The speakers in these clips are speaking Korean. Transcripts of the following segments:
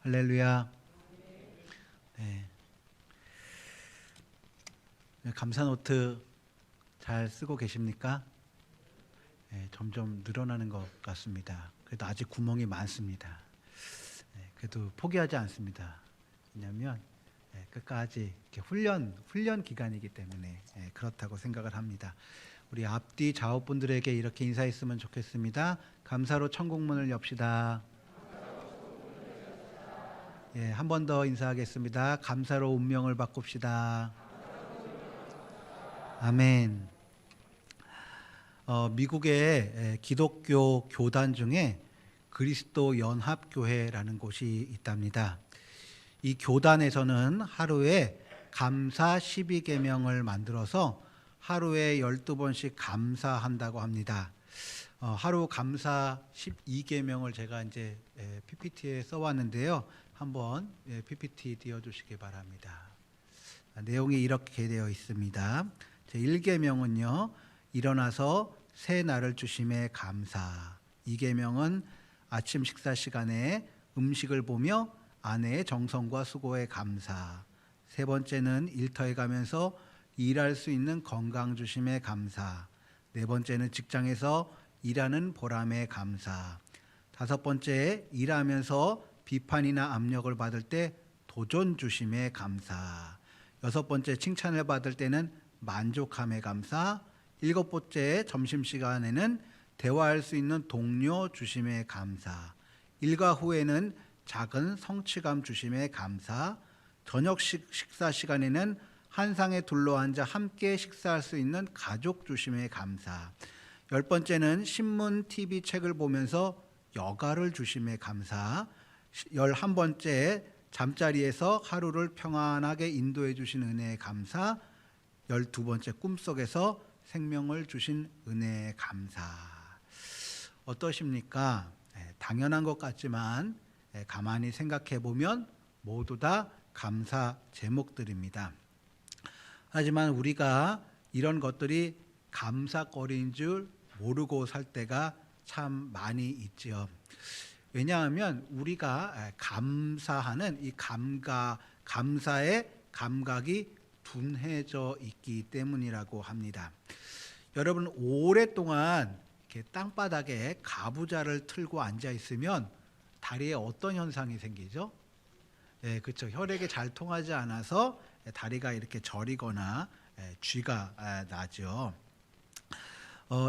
할렐루야. 네. 감사 노트 잘 쓰고 계십니까? 네, 점점 늘어나는 것 같습니다. 그래도 아직 구멍이 많습니다. 네, 그래도 포기하지 않습니다. 왜냐하면 끝까지 이렇게 훈련 기간이기 때문에 그렇다고 생각을 합니다. 우리 앞뒤 좌우분들에게 이렇게 인사했으면 좋겠습니다. 감사로 천국문을 엽시다. 한 번 더 인사하겠습니다. 감사로 운명을 바꿉시다. 아멘. 미국의 기독교 교단 중에 그리스도 연합교회라는 곳이 있답니다. 이 교단에서는 하루에 감사 12계명을 만들어서 하루에 12번씩 감사한다고 합니다. 하루 감사 12계명을 제가 이제 PPT에 써왔는데요. 한번 PPT 띄워주시기 바랍니다. 내용이 이렇게 되어 있습니다. 제1계명은요. 일어나서 새 날을 주심에 감사. 2계명은 아침 식사 시간에 음식을 보며 아내의 정성과 수고에 감사. 세 번째는 일터에 가면서 일할 수 있는 건강 주심에 감사. 네 번째는 직장에서 일하는 보람에 감사. 다섯 번째, 일하면서 비판이나 압력을 받을 때 도전 주심에 감사. 여섯 번째, 칭찬을 받을 때는 만족함에 감사. 일곱 번째, 점심시간에는 대화할 수 있는 동료 주심에 감사. 일과 후에는 작은 성취감 주심에 감사. 저녁 식사 시간에는 한 상에 둘러앉아 함께 식사할 수 있는 가족 주심에 감사. 열 번째는 신문, TV, 책을 보면서 여가를 주심에 감사. 11번째, 잠자리에서 하루를 평안하게 인도해 주신 은혜에 감사. 12번째, 꿈속에서 생명을 주신 은혜에 감사. 어떠십니까? 당연한 것 같지만 가만히 생각해 보면 모두 다 감사 제목들입니다. 하지만 우리가 이런 것들이 감사거리인 줄 모르고 살 때가 참 많이 있지요. 왜냐하면 우리가 감사하는 이 감사의 감각이 둔해져 있기 때문이라고 합니다. 여러분, 오랫동안 이렇게 땅바닥에 가부좌를 틀고 앉아 있으면 다리에 어떤 현상이 생기죠? 그렇죠. 혈액이 잘 통하지 않아서 다리가 이렇게 저리거나 쥐가 나죠.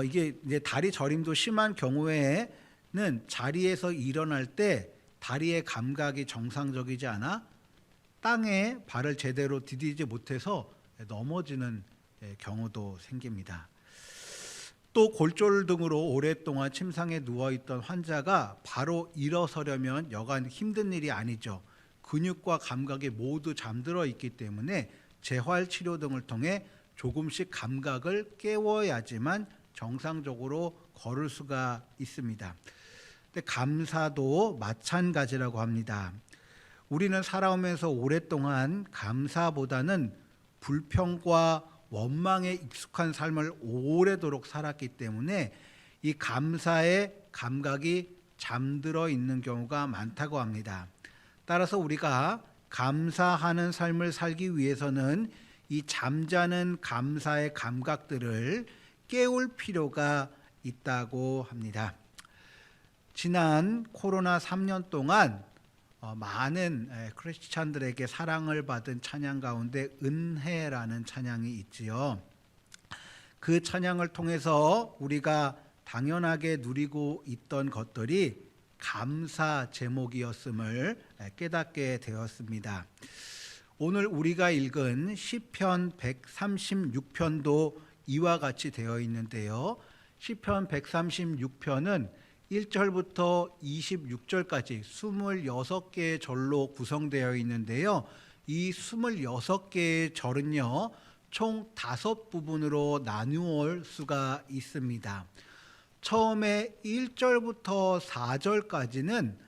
이게 이제 다리 저림도 심한 경우에는 자리에서 일어날 때 다리의 감각이 정상적이지 않아 땅에 발을 제대로 디디지 못해서 넘어지는 경우도 생깁니다. 또 골절 등으로 오랫동안 침상에 누워있던 환자가 바로 일어서려면 여간 힘든 일이 아니죠. 근육과 감각이 모두 잠들어 있기 때문에 재활치료 등을 통해 조금씩 감각을 깨워야지만 정상적으로 걸을 수가 있습니다. 근데 감사도 마찬가지라고 합니다. 우리는 살아오면서 오랫동안 감사보다는 불평과 원망에 익숙한 삶을 오래도록 살았기 때문에 이 감사의 감각이 잠들어 있는 경우가 많다고 합니다. 따라서 우리가 감사하는 삶을 살기 위해서는 이 잠자는 감사의 감각들을 깨울 필요가 있다고 합니다. 지난 코로나 3년 동안 많은 크리스찬들에게 사랑을 받은 찬양 가운데 은혜라는 찬양이 있지요. 그 찬양을 통해서 우리가 당연하게 누리고 있던 것들이 감사 제목이었음을 깨닫게 되었습니다. 오늘 우리가 읽은 시편 136편도 이와 같이 되어 있는데요. 시편 136편은 1절부터 26절까지 26개의 절로 구성되어 있는데요. 이 26개의 절은요, 총 5부분으로 나누어 수가 있습니다. 처음에 1절부터 4절까지는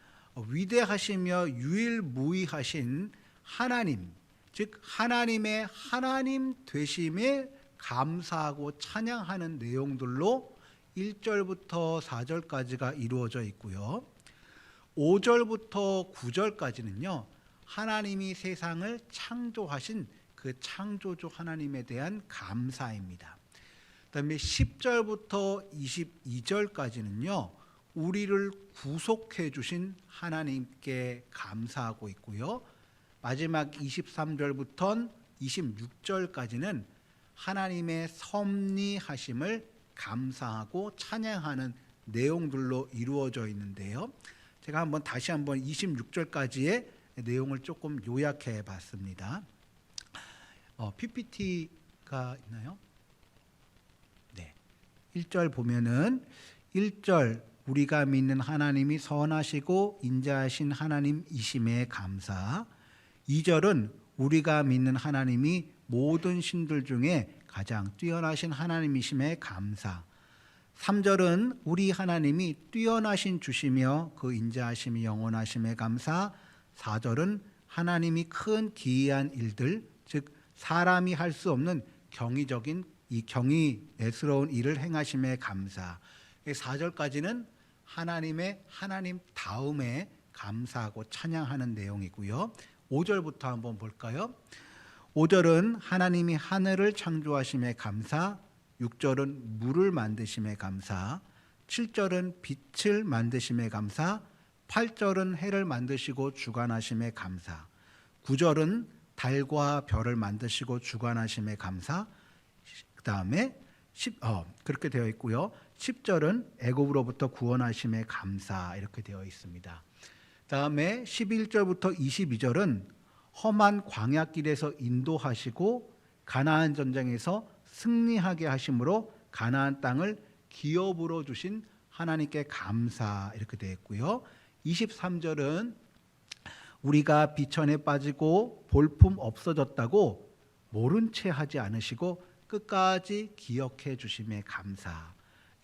위대하시며 유일무이하신 하나님, 즉 하나님의 하나님 되심에 감사하고 찬양하는 내용들로 1절부터 4절까지가 이루어져 있고요. 5절부터 9절까지는요. 하나님이 세상을 창조하신 그 창조주 하나님에 대한 감사입니다. 그다음에 10절부터 22절까지는요. 우리를 구속해 주신 하나님께 감사하고 있고요. 마지막 23절부터 26절까지는 하나님의 섭리하심을 감사하고 찬양하는 내용들로 이루어져 있는데요. 제가 다시 한번 26절까지의 내용을 조금 요약해 봤습니다. PPT가 있나요? 네. 1절 보면은 1절 우리가 믿는 하나님이 선하시고 인자하신 하나님이심에 감사. 2절은 우리가 믿는 하나님이 모든 신들 중에 가장 뛰어나신 하나님이심에 감사. 3절은 우리 하나님이 뛰어나신 주시며 그 인자하심이 영원하심에 감사. 4절은 하나님이 큰 기이한 일들, 즉 사람이 할 수 없는 경이적인 이 경이스러운 일을 행하심에 감사. 4절까지는 하나님의 하나님 다음에 감사하고 찬양하는 내용이고요. 5절부터 한번 볼까요? 5절은 하나님이 하늘을 창조하심에 감사. 6절은 물을 만드심에 감사. 7절은 빛을 만드심에 감사. 8절은 해를 만드시고 주관하심에 감사. 9절은 달과 별을 만드시고 주관하심에 감사. 그 다음에 그렇게 되어 있고요. 10절은 애굽으로부터 구원하심에 감사 이렇게 되어 있습니다. 다음에 11절부터 22절은 험한 광야길에서 인도하시고 가나안 전쟁에서 승리하게 하심으로 가나안 땅을 기업으로 주신 하나님께 감사 이렇게 되어 있고요. 23절은 우리가 비천에 빠지고 볼품 없어졌다고 모른 채 하지 않으시고 끝까지 기억해 주심에 감사.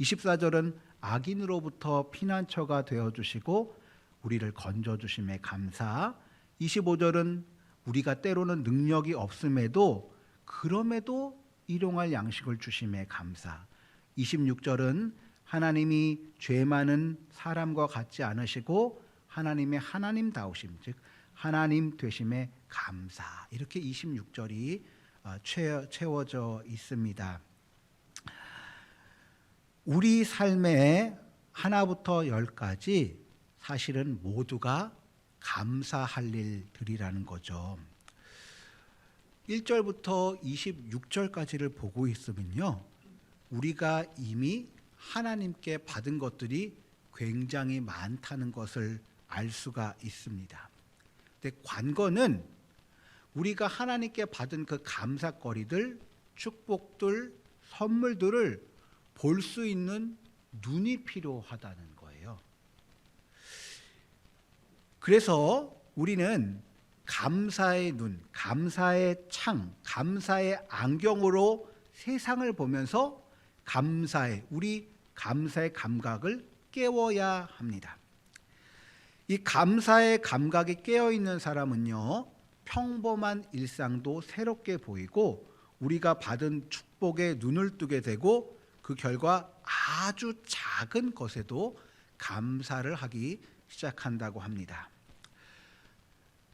24절은 악인으로부터 피난처가 되어주시고 우리를 건져주심에 감사. 25절은 우리가 때로는 능력이 없음에도 그럼에도 일용할 양식을 주심에 감사. 26절은 하나님이 죄 많은 사람과 같지 않으시고 하나님의 하나님다우심, 즉 하나님 되심에 감사. 이렇게 26절이 채워져 있습니다. 우리 삶의 하나부터 열까지 사실은 모두가 감사할 일들이라는 거죠. 1절부터 26절까지를 보고 있으면요, 우리가 이미 하나님께 받은 것들이 굉장히 많다는 것을 알 수가 있습니다. 근데 관건은 우리가 하나님께 받은 그 감사거리들, 축복들, 선물들을 볼 수 있는 눈이 필요하다는 거예요. 그래서 우리는 감사의 눈, 감사의 창, 감사의 안경으로 세상을 보면서 우리 감사의 감각을 깨워야 합니다. 이 감사의 감각이 깨어있는 사람은요, 평범한 일상도 새롭게 보이고 우리가 받은 축복에 눈을 뜨게 되고 그 결과 아주 작은 것에도 감사를 하기 시작한다고 합니다.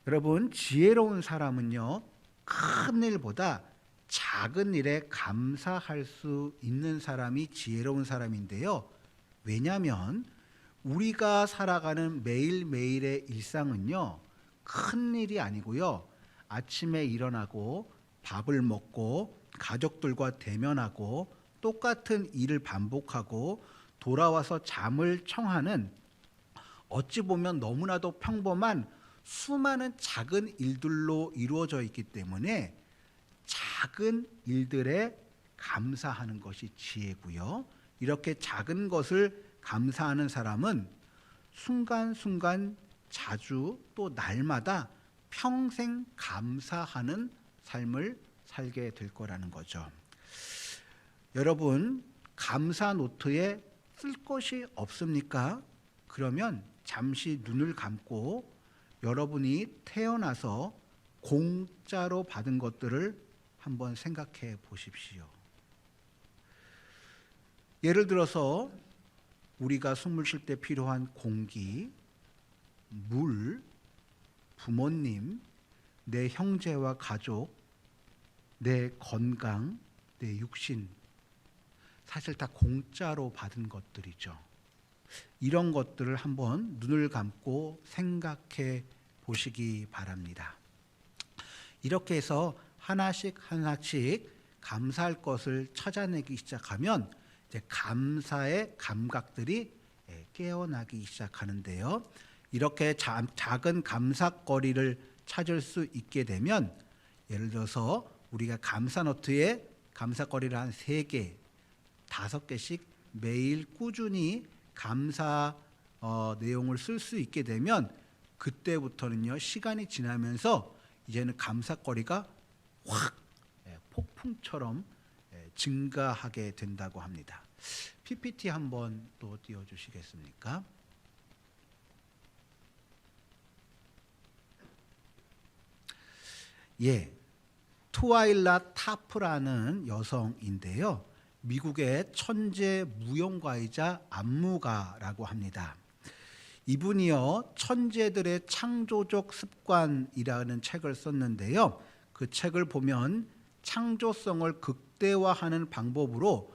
여러분, 지혜로운 사람은요, 큰 일보다 작은 일에 감사할 수 있는 사람이 지혜로운 사람인데요. 왜냐하면 우리가 살아가는 매일매일의 일상은요, 큰 일이 아니고요, 아침에 일어나고 밥을 먹고 가족들과 대면하고 똑같은 일을 반복하고 돌아와서 잠을 청하는, 어찌 보면 너무나도 평범한 수많은 작은 일들로 이루어져 있기 때문에 작은 일들에 감사하는 것이 지혜고요. 이렇게 작은 것을 감사하는 사람은 순간순간, 자주, 또 날마다 평생 감사하는 삶을 살게 될 거라는 거죠. 여러분, 감사 노트에 쓸 것이 없습니까? 그러면 잠시 눈을 감고 여러분이 태어나서 공짜로 받은 것들을 한번 생각해 보십시오. 예를 들어서 우리가 숨을 쉴 때 필요한 공기, 물, 부모님, 내 형제와 가족, 내 건강, 내 육신, 사실 다 공짜로 받은 것들이죠. 이런 것들을 한번 눈을 감고 생각해 보시기 바랍니다. 이렇게 해서 하나씩 감사할 것을 찾아내기 시작하면 이제 감사의 감각들이 깨어나기 시작하는데요. 이렇게 작은 감사거리를 찾을 수 있게 되면, 예를 들어서 우리가 감사노트에 감사거리를 한 3개, 5개씩 매일 꾸준히 감사 내용을 쓸 수 있게 되면, 그때부터는요, 시간이 지나면서 이제는 감사거리가 확 폭풍처럼 증가하게 된다고 합니다. PPT 한번 또 띄워주시겠습니까? 예, 투아일라 타프라는 여성인데요. 미국의 천재 무용가이자 안무가라고 합니다. 이분이요, 천재들의 창조적 습관이라는 책을 썼는데요. 그 책을 보면 창조성을 극대화하는 방법으로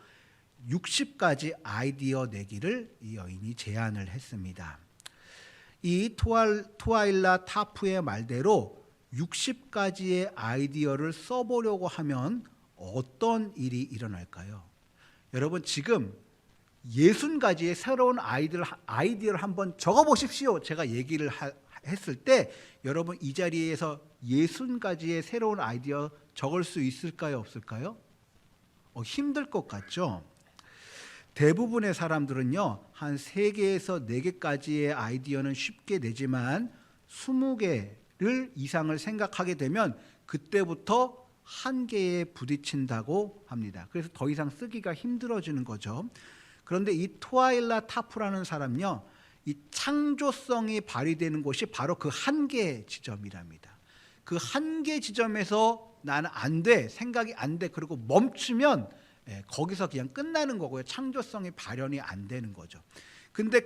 60가지 아이디어 내기를 이 여인이 제안을 했습니다. 이 투아일라 타프의 말대로 60가지의 아이디어를 써보려고 하면 어떤 일이 일어날까요? 여러분, 지금 60가지의 새로운 아이디어를 한번 적어보십시오. 제가 얘기를 했을 때 여러분 이 자리에서 60가지의 새로운 아이디어 적을 수 있을까요? 없을까요? 힘들 것 같죠? 대부분의 사람들은요, 한 3개에서 4개까지의 아이디어는 쉽게 내지만 20개를 이상을 생각하게 되면 그때부터 한계에 부딪힌다고 합니다. 그래서 더 이상 쓰기가 힘들어지는 거죠. 그런데 이 투아일라 타프라는 사람요, 이 창조성이 발휘되는 곳이 바로 그 한계 지점이랍니다. 그 한계 지점에서 나는 안 돼, 생각이 안 돼, 그리고 멈추면 거기서 그냥 끝나는 거고요. 창조성이 발현이 안 되는 거죠. 근데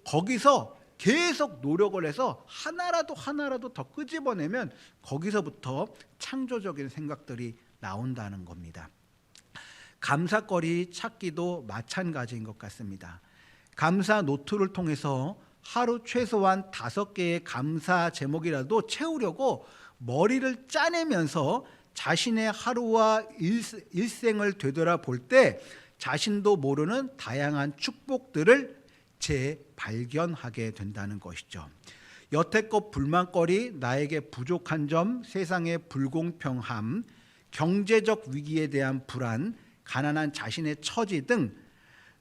거기서 계속 노력을 해서 하나라도 더 끄집어내면 거기서부터 창조적인 생각들이 나온다는 겁니다. 감사거리 찾기도 마찬가지인 것 같습니다. 감사 노트를 통해서 하루 최소한 5개의 감사 제목이라도 채우려고 머리를 짜내면서 자신의 하루와 일생을 되돌아볼 때 자신도 모르는 다양한 축복들을 재발견하게 된다는 것이죠. 여태껏 불만거리, 나에게 부족한 점, 세상의 불공평함, 경제적 위기에 대한 불안, 가난한 자신의 처지 등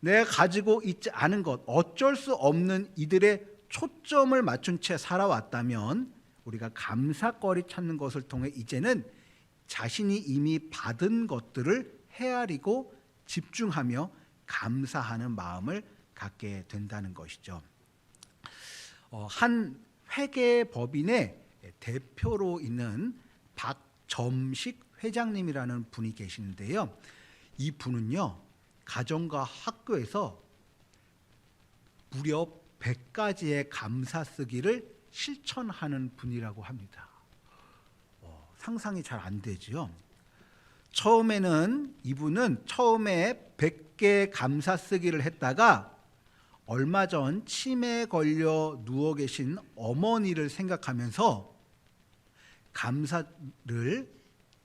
내가 가지고 있지 않은 것, 어쩔 수 없는 이들의 초점을 맞춘 채 살아왔다면 우리가 감사거리 찾는 것을 통해 이제는 자신이 이미 받은 것들을 헤아리고 집중하며 감사하는 마음을 갖게 된다는 것이죠. 한 회계법인의 대표로 있는 박점식 회장님이라는 분이 계시는데요. 이 분은요, 가정과 학교에서 무려 100가지의 감사 쓰기를 실천하는 분이라고 합니다. 상상이 잘 안 되죠. 이분은 처음에 100개 감사 쓰기를 했다가 얼마 전 치매에 걸려 누워 계신 어머니를 생각하면서 감사를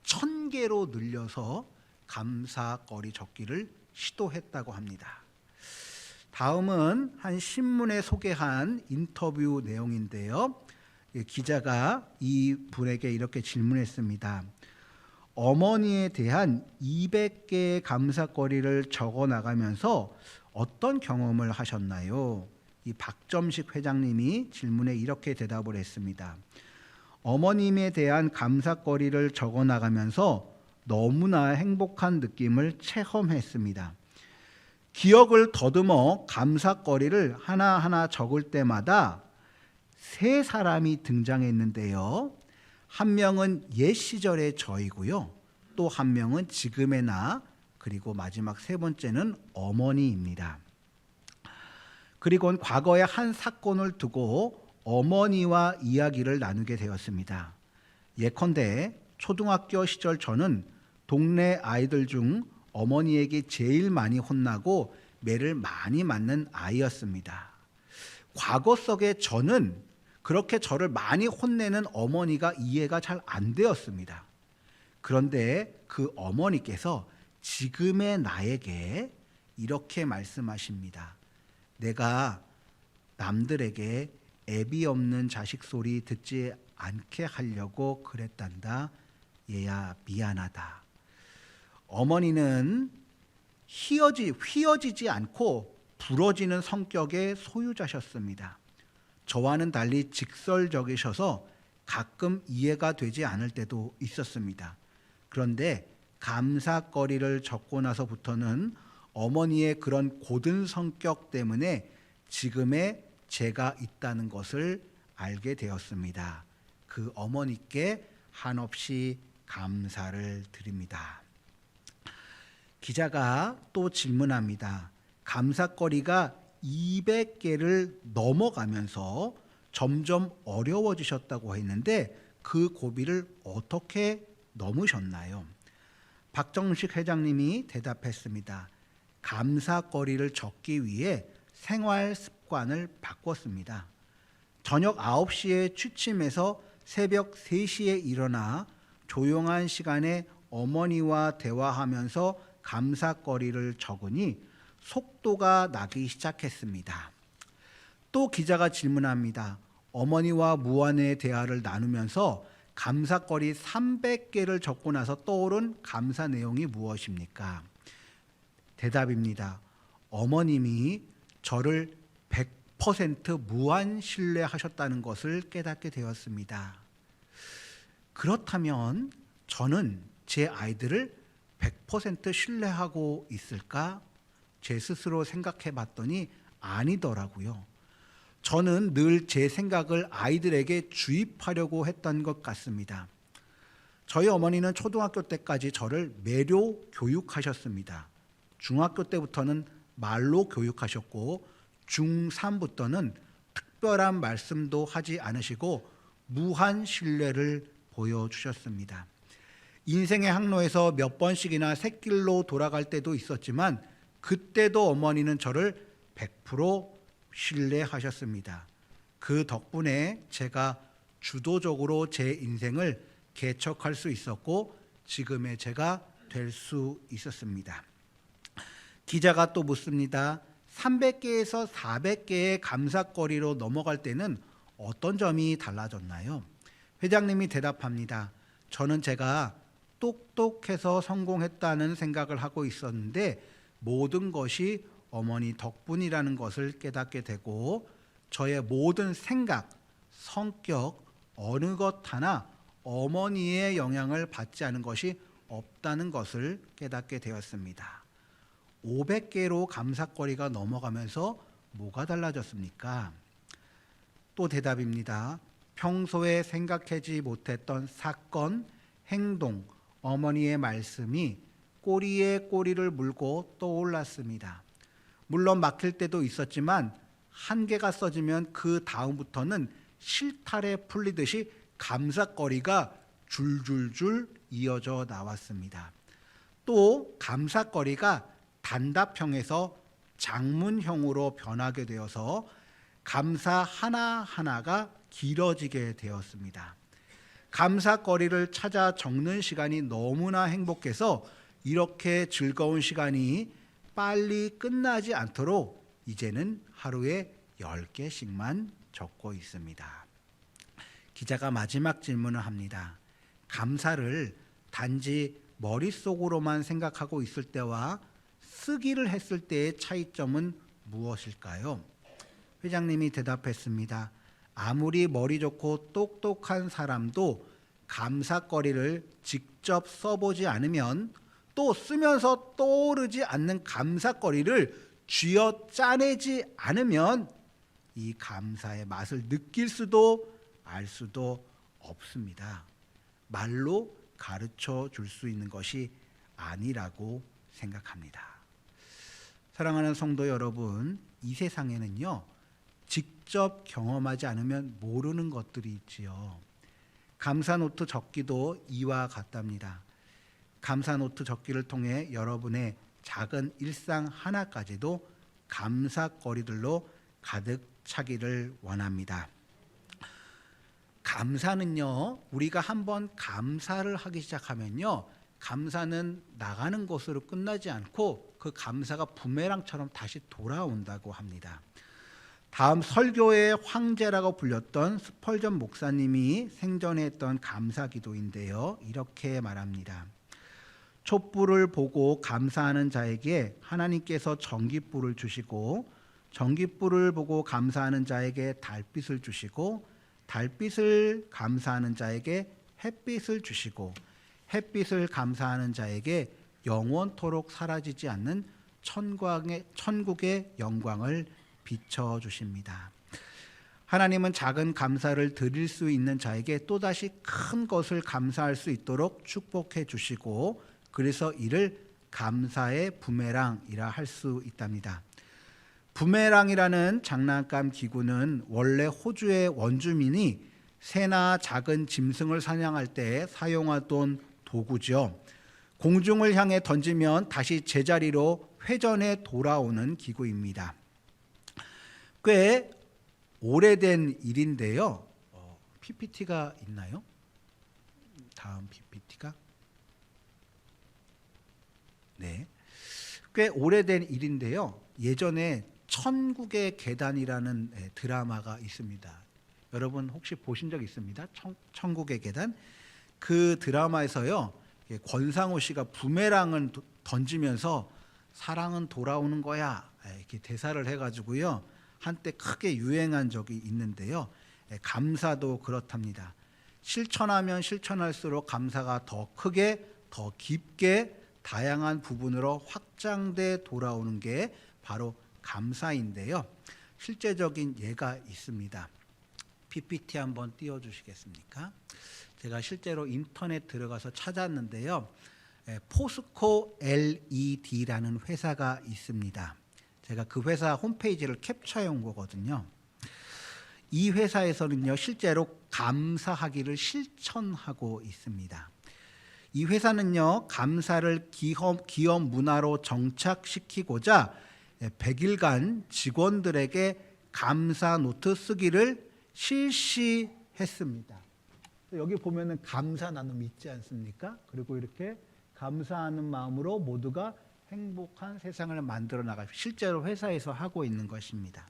1000개로 늘려서 감사거리 적기를 시도했다고 합니다. 다음은 한 신문에 소개한 인터뷰 내용인데요. 기자가 이 분에게 이렇게 질문했습니다. 어머니에 대한 200개의 감사거리를 적어 나가면서 어떤 경험을 하셨나요? 이 박점식 회장님이 질문에 이렇게 대답을 했습니다. 어머님에 대한 감사거리를 적어 나가면서 너무나 행복한 느낌을 체험했습니다. 기억을 더듬어 감사거리를 하나하나 적을 때마다 3사람이 등장했는데요. 한 명은 옛 시절의 저이고요. 또 한 명은 지금의 나, 그리고 마지막 3번째는 어머니입니다. 그리고 과거의 한 사건을 두고 어머니와 이야기를 나누게 되었습니다. 예컨대 초등학교 시절 저는 동네 아이들 중 어머니에게 제일 많이 혼나고 매를 많이 맞는 아이였습니다. 과거 속에 저는 그렇게 저를 많이 혼내는 어머니가 이해가 잘 안 되었습니다. 그런데 그 어머니께서 지금의 나에게 이렇게 말씀하십니다. 내가 남들에게 애비 없는 자식 소리 듣지 않게 하려고 그랬단다. 얘야 미안하다. 어머니는 휘어지지 않고 부러지는 성격의 소유자셨습니다. 저와는 달리 직설적이셔서 가끔 이해가 되지 않을 때도 있었습니다. 그런데 감사거리를 적고 나서부터는 어머니의 그런 고든 성격 때문에 지금의 제가 있다는 것을 알게 되었습니다. 그 어머니께 한없이 감사를 드립니다. 기자가 또 질문합니다. 감사거리가 200개를 넘어가면서 점점 어려워지셨다고 했는데 그 고비를 어떻게 넘으셨나요? 박정식 회장님이 대답했습니다. 감사거리를 적기 위해 생활 습관을 바꿨습니다. 저녁 9시에 취침해서 새벽 3시에 일어나 조용한 시간에 어머니와 대화하면서 감사거리를 적으니 속도가 나기 시작했습니다. 또 기자가 질문합니다. 어머니와 무한의 대화를 나누면서 감사거리 300개를 적고 나서 떠오른 감사 내용이 무엇입니까? 대답입니다. 어머님이 저를 100% 무한 신뢰하셨다는 것을 깨닫게 되었습니다. 그렇다면 저는 제 아이들을 100% 신뢰하고 있을까? 제 스스로 생각해 봤더니 아니더라고요. 저는 늘 제 생각을 아이들에게 주입하려고 했던 것 같습니다. 저희 어머니는 초등학교 때까지 저를 매료 교육하셨습니다. 중학교 때부터는 말로 교육하셨고 중3부터는 특별한 말씀도 하지 않으시고 무한 신뢰를 보여주셨습니다. 인생의 항로에서 몇 번씩이나 샛길로 돌아갈 때도 있었지만 그때도 어머니는 저를 100% 신뢰하셨습니다. 그 덕분에 제가 주도적으로 제 인생을 개척할 수 있었고 지금의 제가 될 수 있었습니다. 기자가 또 묻습니다. 300개에서 400개의 감사거리로 넘어갈 때는 어떤 점이 달라졌나요? 회장님이 대답합니다. 저는 제가 똑똑해서 성공했다는 생각을 하고 있었는데 모든 것이 어머니 덕분이라는 것을 깨닫게 되고 저의 모든 생각, 성격, 어느 것 하나 어머니의 영향을 받지 않은 것이 없다는 것을 깨닫게 되었습니다. 500개로 감사거리가 넘어가면서 뭐가 달라졌습니까? 또 대답입니다. 평소에 생각하지 못했던 사건, 행동, 어머니의 말씀이 꼬리에 꼬리를 물고 떠올랐습니다. 물론 막힐 때도 있었지만 한 개가 써지면 그 다음부터는 실타래 풀리듯이 감사거리가 줄줄줄 이어져 나왔습니다. 또 감사거리가 단답형에서 장문형으로 변하게 되어서 감사 하나하나가 길어지게 되었습니다. 감사거리를 찾아 적는 시간이 너무나 행복해서 이렇게 즐거운 시간이 빨리 끝나지 않도록 이제는 하루에 10개씩만 적고 있습니다. 기자가 마지막 질문을 합니다. 감사를 단지 머릿속으로만 생각하고 있을 때와 쓰기를 했을 때의 차이점은 무엇일까요? 회장님이 대답했습니다. 아무리 머리 좋고 똑똑한 사람도 감사거리를 직접 써보지 않으면 또 쓰면서 떠오르지 않는 감사거리를 쥐어 짜내지 않으면 이 감사의 맛을 느낄 수도 알 수도 없습니다. 말로 가르쳐 줄 수 있는 것이 아니라고 생각합니다. 사랑하는 성도 여러분, 이 세상에는요, 직접 경험하지 않으면 모르는 것들이 있지요. 감사노트 적기도 이와 같답니다. 감사노트 적기를 통해 여러분의 작은 일상 하나까지도 감사거리들로 가득 차기를 원합니다. 감사는요, 우리가 한번 감사를 하기 시작하면요, 감사는 나가는 것으로 끝나지 않고 그 감사가 부메랑처럼 다시 돌아온다고 합니다. 다음 설교의 황제라고 불렸던 스펄전 목사님이 생전에 했던 감사 기도인데요, 이렇게 말합니다. 촛불을 보고 감사하는 자에게 하나님께서 전깃불을 주시고, 전깃불을 보고 감사하는 자에게 달빛을 주시고, 달빛을 감사하는 자에게 햇빛을 주시고, 햇빛을 감사하는 자에게 영원토록 사라지지 않는 천국의 영광을 비춰주십니다. 하나님은 작은 감사를 드릴 수 있는 자에게 또다시 큰 것을 감사할 수 있도록 축복해 주시고, 그래서 이를 감사의 부메랑이라 할 수 있답니다. 부메랑이라는 장난감 기구는 원래 호주의 원주민이 새나 작은 짐승을 사냥할 때 사용하던 도구죠. 공중을 향해 던지면 다시 제자리로 회전해 돌아오는 기구입니다. 꽤 오래된 일인데요. PPT가 있나요? 다음 PPT가? 네. 꽤 오래된 일인데요. 예전에 천국의 계단이라는 드라마가 있습니다. 여러분 혹시 보신 적 있습니다? 천국의 계단? 그 드라마에서요, 권상우 씨가 부메랑을 던지면서 사랑은 돌아오는 거야, 이렇게 대사를 해가지고요, 한때 크게 유행한 적이 있는데요. 감사도 그렇답니다. 실천하면 실천할수록 감사가 더 크게, 더 깊게, 다양한 부분으로 확장돼 돌아오는 게 바로 감사인데요. 실제적인 예가 있습니다. PPT 한번 띄워주시겠습니까? 제가 실제로 인터넷 들어가서 찾았는데요. 포스코 LED라는 회사가 있습니다. 제가 그 회사 홈페이지를 캡처해 온 거거든요. 이 회사에서는요, 실제로 감사하기를 실천하고 있습니다. 이 회사는요, 감사를 기업 문화로 정착시키고자 100일간 직원들에게 감사 노트 쓰기를 실시했습니다. 여기 보면은 감사 나눔 있지 않습니까? 그리고 이렇게 감사하는 마음으로 모두가 행복한 세상을 만들어 나갈, 실제로 회사에서 하고 있는 것입니다.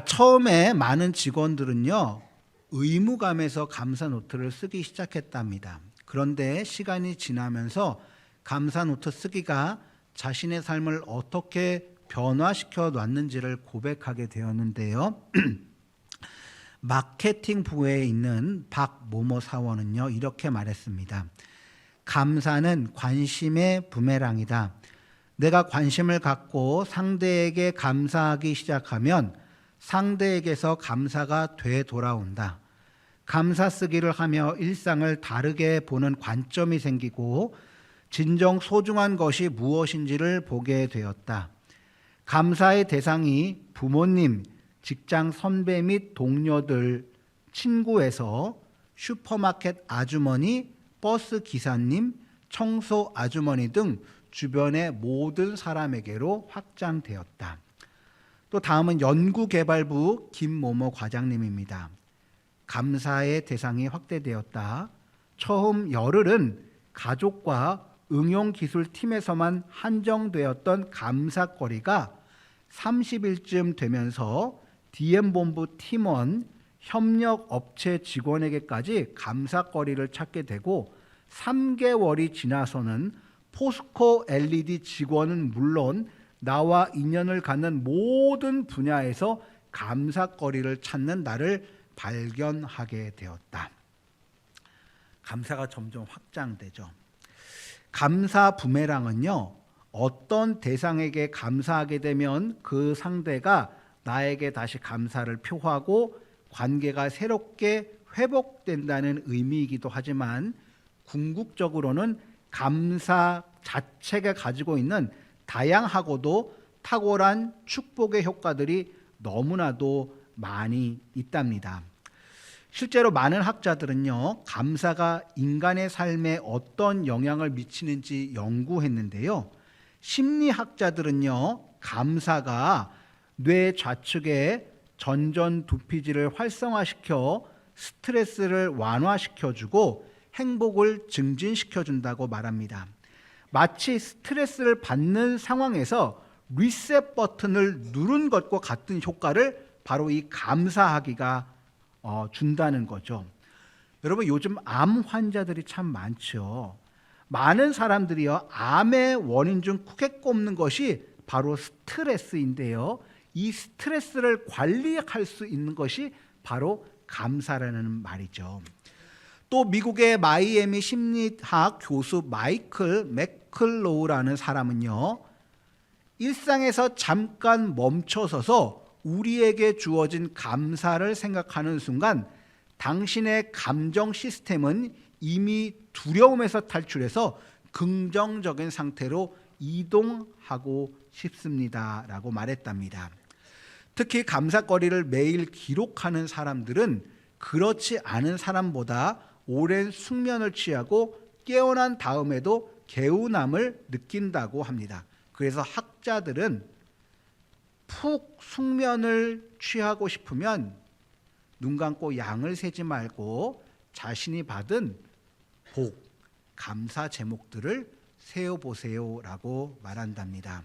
처음에 많은 직원들은요, 의무감에서 감사 노트를 쓰기 시작했답니다. 그런데 시간이 지나면서 감사 노트 쓰기가 자신의 삶을 어떻게 변화시켜 놨는지를 고백하게 되었는데요. 마케팅 부에 있는 박모모 사원은요, 이렇게 말했습니다. 감사는 관심의 부메랑이다. 내가 관심을 갖고 상대에게 감사하기 시작하면 상대에게서 감사가 되돌아온다. 감사 쓰기를 하며 일상을 다르게 보는 관점이 생기고 진정 소중한 것이 무엇인지를 보게 되었다. 감사의 대상이 부모님, 직장 선배 및 동료들, 친구에서 슈퍼마켓 아주머니, 버스 기사님, 청소 아주머니 등 주변의 모든 사람에게로 확장되었다. 또 다음은 연구개발부 김모모 과장님입니다. 감사의 대상이 확대되었다. 처음 열흘은 가족과 응용기술팀에서만 한정되었던 감사거리가 30일쯤 되면서 DM본부 팀원, 협력업체 직원에게까지 감사거리를 찾게 되고 3개월이 지나서는 포스코 LED 직원은 물론 나와 인연을 갖는 모든 분야에서 감사거리를 찾는 나를 발견하게 되었다. 감사가 점점 확장되죠. 감사 부메랑은요, 어떤 대상에게 감사하게 되면 그 상대가 나에게 다시 감사를 표하고 관계가 새롭게 회복된다는 의미이기도 하지만 궁극적으로는 감사 자체가 가지고 있는 다양하고도 탁월한 축복의 효과들이 너무나도 많이 있답니다. 실제로 많은 학자들은요, 감사가 인간의 삶에 어떤 영향을 미치는지 연구했는데요. 심리학자들은요, 감사가 뇌 좌측의 전전두피질을 활성화시켜 스트레스를 완화시켜주고 행복을 증진시켜준다고 말합니다. 마치 스트레스를 받는 상황에서 리셋 버튼을 누른 것과 같은 효과를 바로 이 감사하기가 준다는 거죠. 여러분, 요즘 암 환자들이 참 많죠. 많은 사람들이요, 암의 원인 중 크게 꼽는 것이 바로 스트레스인데요. 이 스트레스를 관리할 수 있는 것이 바로 감사라는 말이죠. 또 미국의 마이애미 심리학 교수 마이클 맥클로우라는 사람은요, 일상에서 잠깐 멈춰서서 우리에게 주어진 감사를 생각하는 순간 당신의 감정 시스템은 이미 두려움에서 탈출해서 긍정적인 상태로 이동하고 싶습니다 라고 말했답니다. 특히 감사거리를 매일 기록하는 사람들은 그렇지 않은 사람보다 오랜 숙면을 취하고 깨어난 다음에도 개운함을 느낀다고 합니다. 그래서 학자들은 푹 숙면을 취하고 싶으면 눈 감고 양을 세지 말고 자신이 받은 복, 감사 제목들을 세어보세요 라고 말한답니다.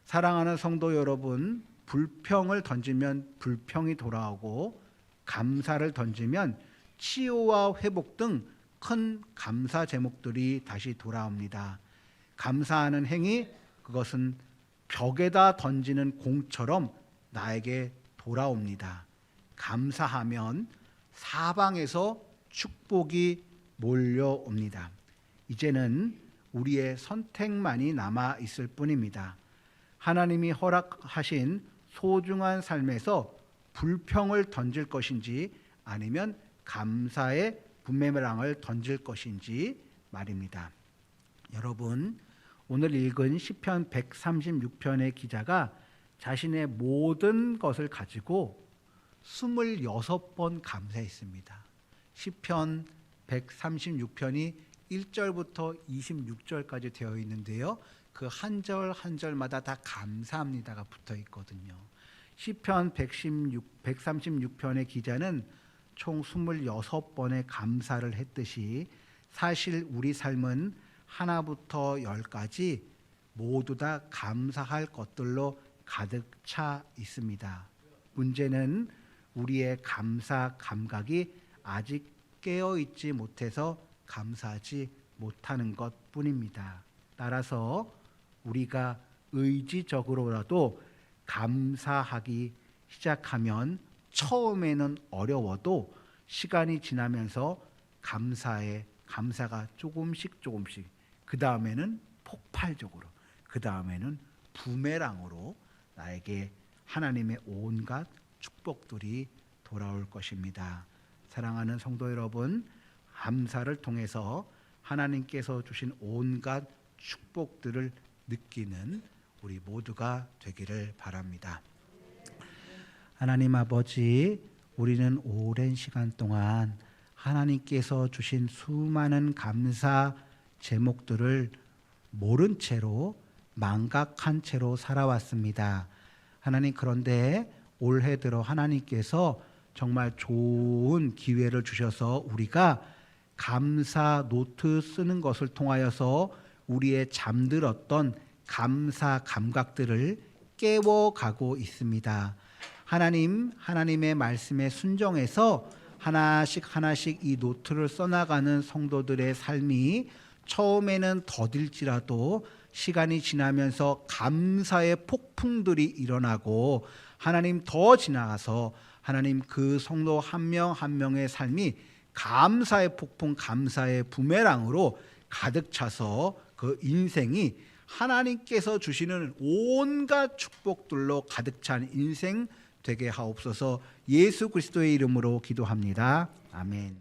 사랑하는 성도 여러분, 불평을 던지면 불평이 돌아오고 감사를 던지면 치유와 회복 등 큰 감사 제목들이 다시 돌아옵니다. 감사하는 행위, 그것은 벽에다 던지는 공처럼 나에게 돌아옵니다. 감사하면 사방에서 축복이 몰려옵니다. 이제는 우리의 선택만이 남아 있을 뿐입니다. 하나님이 허락하신 소중한 삶에서 불평을 던질 것인지 아니면 감사의 부메랑을 던질 것인지 말입니다. 여러분, 오늘 읽은 시편 136편의 기자가 자신의 모든 것을 가지고 26번 감사했습니다. 시편 136편이 1절부터 26절까지 되어 있는데요. 그 한 절 한 절마다 다 감사합니다가 붙어 있거든요. 시편 136편의 기자는 총 26번의 감사를 했듯이 사실 우리 삶은 하나부터 10까지 모두 다 감사할 것들로 가득 차 있습니다. 문제는 우리의 감사 감각이 아직 깨어있지 못해서 감사하지 못하는 것뿐입니다. 따라서 우리가 의지적으로라도 감사하기 시작하면 처음에는 어려워도 시간이 지나면서 감사가 조금씩 그 다음에는 폭발적으로, 그 다음에는 부메랑으로 나에게 하나님의 온갖 축복들이 돌아올 것입니다. 사랑하는 성도 여러분, 감사를 통해서 하나님께서 주신 온갖 축복들을 느끼는 우리 모두가 되기를 바랍니다. 하나님 아버지, 우리는 오랜 시간 동안 하나님께서 주신 수많은 감사 제목들을 모른 채로 망각한 채로 살아왔습니다. 하나님, 그런데 올해 들어 하나님께서 정말 좋은 기회를 주셔서 우리가 감사 노트 쓰는 것을 통하여서 우리의 잠들었던 감사 감각들을 깨워가고 있습니다. 하나님의 말씀에 순종해서 하나씩 이 노트를 써나가는 성도들의 삶이 처음에는 더딜지라도 시간이 지나면서 감사의 폭풍들이 일어나고 하나님 더 지나가서 하나님 그 성도 한 명 한 명의 삶이 감사의 폭풍, 감사의 부메랑으로 가득 차서 그 인생이 하나님께서 주시는 온갖 축복들로 가득 찬 인생 되게 하옵소서. 예수 그리스도의 이름으로 기도합니다. 아멘.